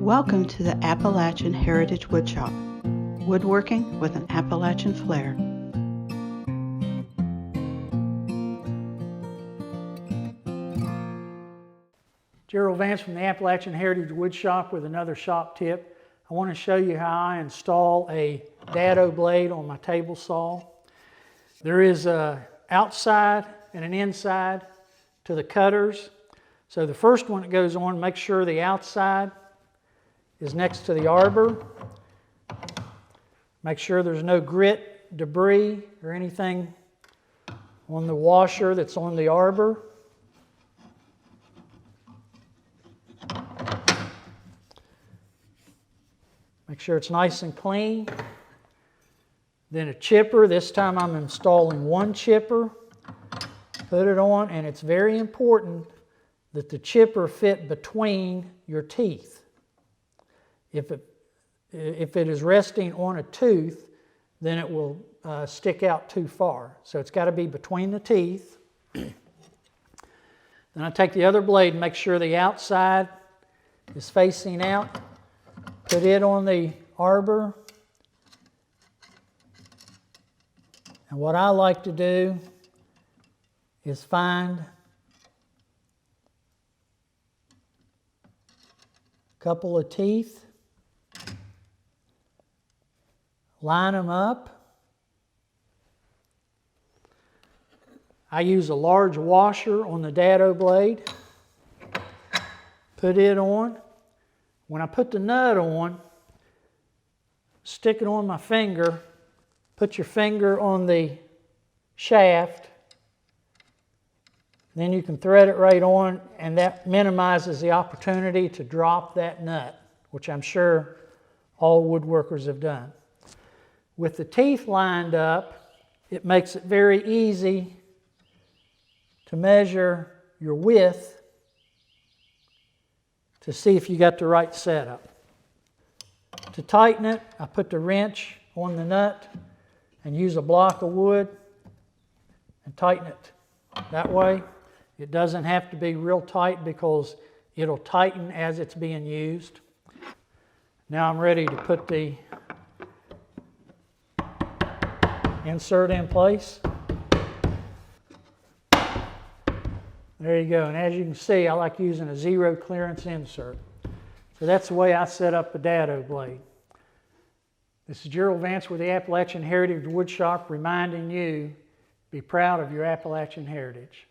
Welcome to the Appalachian Heritage Woodshop, woodworking with an Appalachian flair. Jerill Vance from the Appalachian Heritage Woodshop with another shop tip. I want to show you how I install a Dado blade on my table saw. There is an outside and an inside to the cutters. So the first one that goes on, make sure the outside is next to the arbor. Make sure there's no grit, debris, or anything on the washer that's on the arbor. Make sure it's nice and clean. Then a chipper. This time I'm installing one chipper. Put it on, and it's very important that the chipper fit between your teeth. If it is resting on a tooth, then it will stick out too far. So it's got to be between the teeth. Then I take the other blade and make sure the outside is facing out. Put it on the arbor. And what I like to do is find a couple of teeth, line them up. I use a large washer on the Dado blade. Put it on. When I put the nut on, stick it on my finger. Put your finger on the shaft. Then you can thread it right on, and that minimizes the opportunity to drop that nut, which I'm sure all woodworkers have done. With the teeth lined up, it makes it very easy to measure your width to see if you got the right setup. To tighten it, I put the wrench on the nut and use a block of wood and tighten it that way. It doesn't have to be real tight because it'll tighten as it's being used. Now I'm ready to put the insert in place. There you go, and as you can see, I like using a zero clearance insert. So that's the way I set up the Dado blade. This is Jerill Vance with the Appalachian Heritage Woodshop reminding you, be proud of your Appalachian heritage.